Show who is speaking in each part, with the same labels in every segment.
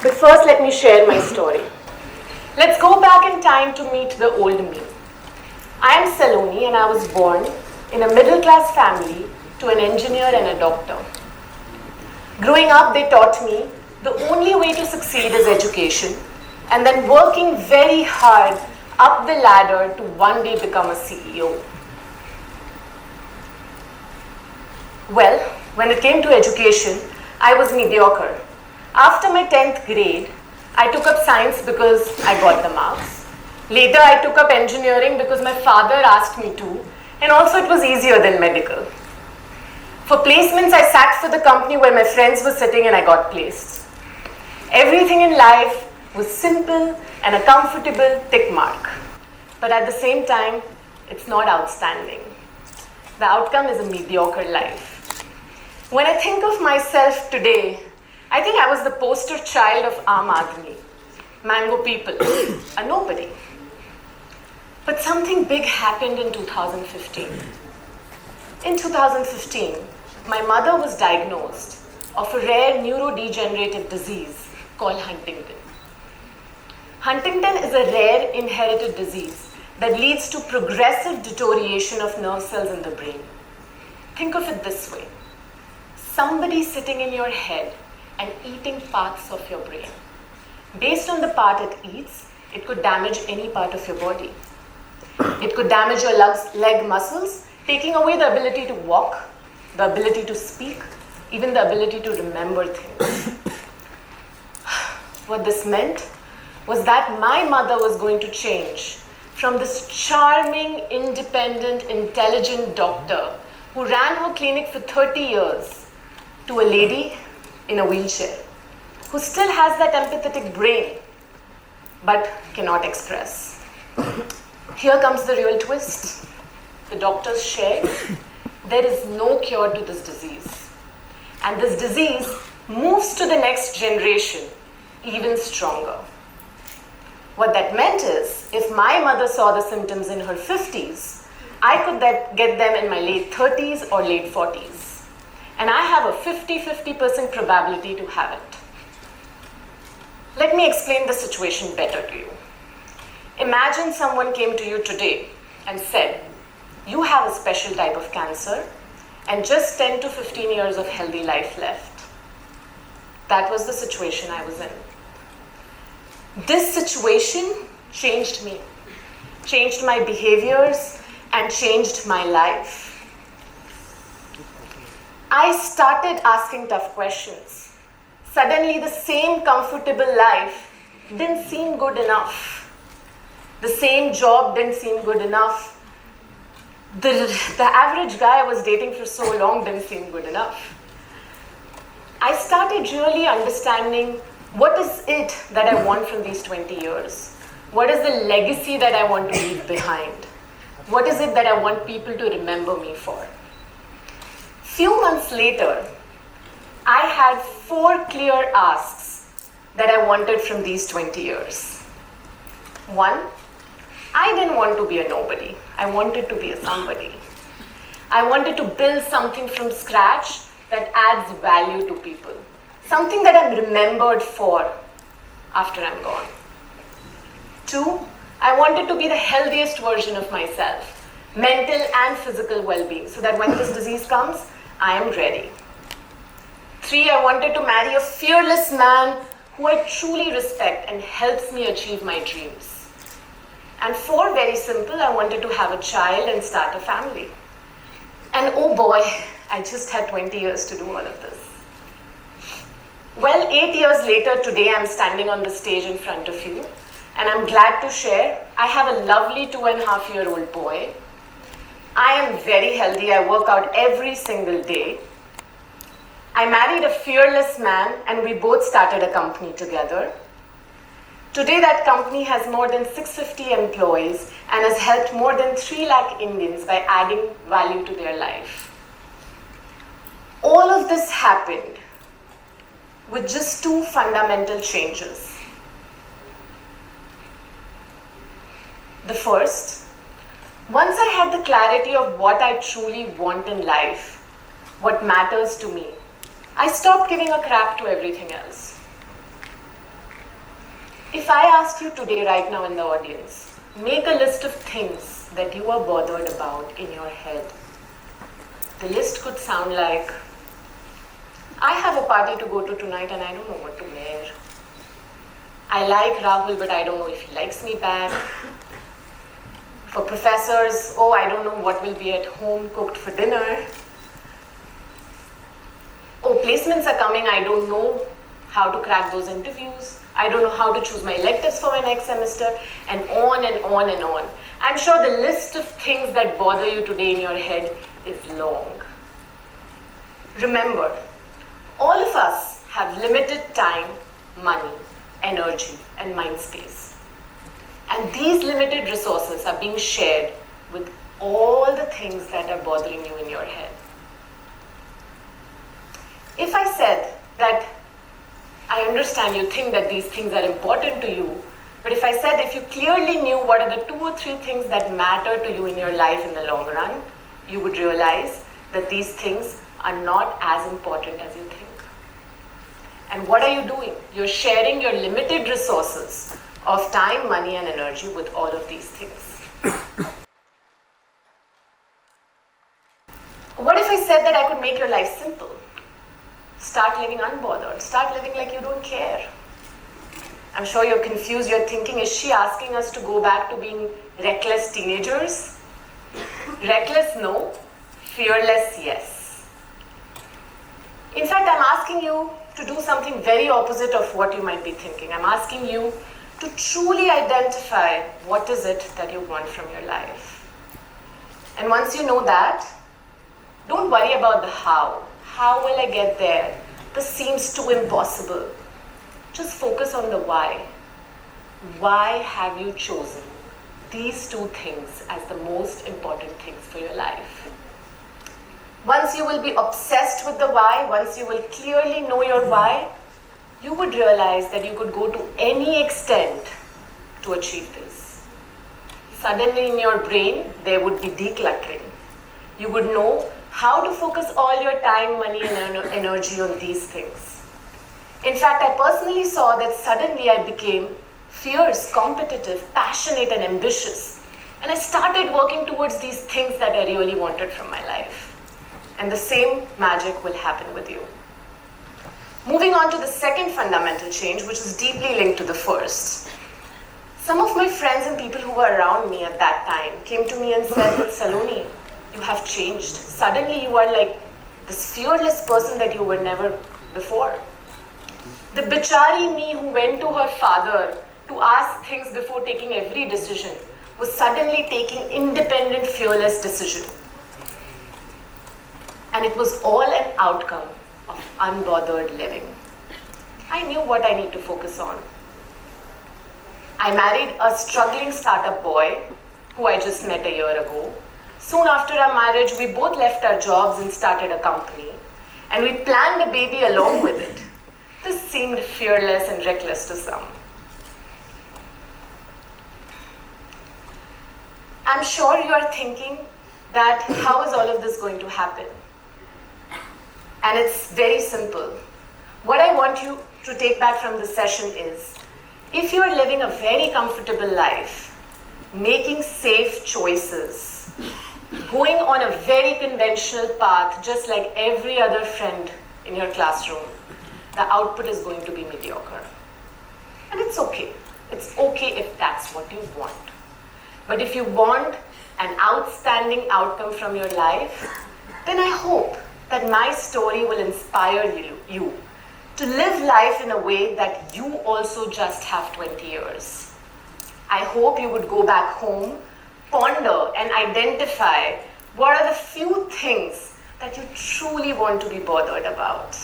Speaker 1: But first, let me share my story. Let's go back in time to meet the old me. I am Saloni and I was born in a middle-class family to an engineer and a doctor. Growing up, they taught me the only way to succeed is education, and then working very hard up the ladder to one day become a CEO. Well, when it came to education, I was mediocre. After my 10th grade, I took up science because I got the marks. Later, I took up engineering because my father asked me to, and also it was easier than medical. For placements, I sat for the company where my friends were sitting and I got placed. Everything in life was simple and a comfortable tick mark. But at the same time, it's not outstanding. The outcome is a mediocre life. When I think of myself today, I think I was the poster child of Aam Aadmi, mango people, a nobody. But something big happened in 2015. In 2015, my mother was diagnosed of a rare neurodegenerative disease called Huntington. Huntington is a rare inherited disease that leads to progressive deterioration of nerve cells in the brain. Think of it this way. Somebody sitting in your head and eating parts of your brain. Based on the part it eats, it could damage any part of your body. It could damage your leg muscles, taking away the ability to walk, the ability to speak, even the ability to remember things. What this meant was that my mother was going to change from this charming, independent, intelligent doctor who ran her clinic for 30 years to a lady in a wheelchair who still has that empathetic brain but cannot express. Here comes the real twist. The doctors shared there is no cure to this disease. And this disease moves to the next generation even stronger. What that meant is, if my mother saw the symptoms in her 50s, I could get them in my late 30s or late 40s. And I have a 50-50% probability to have it. Let me explain the situation better to you. Imagine someone came to you today and said, you have a special type of cancer and just 10 to 15 years of healthy life left. That was the situation I was in. This situation changed me, changed my behaviors, and changed my life. I started asking tough questions. Suddenly, the same comfortable life didn't seem good enough. The same job didn't seem good enough. The average guy I was dating for so long didn't seem good enough. I started really understanding what is it that I want from these 20 years? What is the legacy that I want to leave behind? What is it that I want people to remember me for? Few months later, I had 4 clear asks that I wanted from these 20 years. 1, I didn't want to be a nobody. I wanted to be a somebody. I wanted to build something from scratch that adds value to people. Something that I'm remembered for after I'm gone. 2, I wanted to be the healthiest version of myself, mental and physical well-being, so that when this disease comes, I am ready. 3, I wanted to marry a fearless man who I truly respect and helps me achieve my dreams. And 4, very simple, I wanted to have a child and start a family. And oh boy, I just had 20 years to do all of this. Well, 8 years later, today I'm standing on the stage in front of you, and I'm glad to share I have a lovely 2.5-year-old boy. I am very healthy. I work out every single day. I married a fearless man, and we both started a company together. Today, that company has more than 650 employees and has helped more than 3 lakh Indians by adding value to their life. All of this happened with just 2 fundamental changes. The first, once I had the clarity of what I truly want in life, what matters to me, I stopped giving a crap to everything else. If I asked you today, right now in the audience, make a list of things that you are bothered about in your head. The list could sound like, I have a party to go to tonight and I don't know what to wear. I like Rahul, but I don't know if he likes me back. For professors, oh, I don't know what will be at home cooked for dinner. Oh, placements are coming, I don't know how to crack those interviews. I don't know how to choose my electives for my next semester, and on and on and on. I'm sure the list of things that bother you today in your head is long. Remember, all of us have limited time, money, energy, and mind space. And these limited resources are being shared with all the things that are bothering you in your head. If I said that I understand you think that these things are important to you, but if I said if you clearly knew what are the 2 or 3 things that matter to you in your life in the long run, you would realize that these things are not as important as you think. And what are you doing? You're sharing your limited resources of time, money, and energy with all of these things. What if I said that I could make your life simple? Start living unbothered. Start living like you don't care. I'm sure you're confused. You're thinking, is she asking us to go back to being reckless teenagers? Reckless, no. Fearless, yes. In fact, I'm asking you to do something very opposite of what you might be thinking. I'm asking you to truly identify what is it that you want from your life. And once you know that, don't worry about the how. How will I get there? This seems too impossible. Just focus on the why. Why have you chosen these 2 things as the most important things for your life? Once you will be obsessed with the why, once you will clearly know your why, you would realize that you could go to any extent to achieve this. Suddenly in your brain, there would be decluttering. You would know how to focus all your time, money, and energy on these things. In fact, I personally saw that suddenly I became fierce, competitive, passionate, and ambitious. And I started working towards these things that I really wanted from my life. And the same magic will happen with you. Moving on to the second fundamental change, which is deeply linked to the first. Some of my friends and people who were around me at that time came to me and said, Saloni, you have changed. Suddenly you are like this fearless person that you were never before. The bichari me who went to her father to ask things before taking every decision was suddenly taking independent, fearless decision. And it was all an outcome of unbothered living. I knew what I need to focus on. I married a struggling startup boy who I just met a year ago. Soon after our marriage, we both left our jobs and started a company. And we planned a baby along with it. This seemed fearless and reckless to some. I'm sure you are thinking that how is all of this going to happen? And it's very simple. What I want you to take back from this session is, if you are living a very comfortable life, making safe choices, going on a very conventional path, just like every other friend in your classroom, the output is going to be mediocre. And it's okay. It's okay if that's what you want. But if you want an outstanding outcome from your life, then I hope that my story will inspire you to live life in a way that you also just have 20 years. I hope you would go back home, ponder and identify what are the few things that you truly want to be bothered about.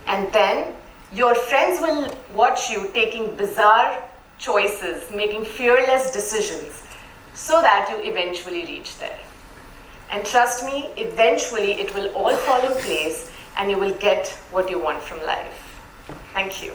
Speaker 1: And then your friends will watch you taking bizarre choices, making fearless decisions, so that you eventually reach there. And trust me, eventually it will all fall in place and you will get what you want from life. Thank you.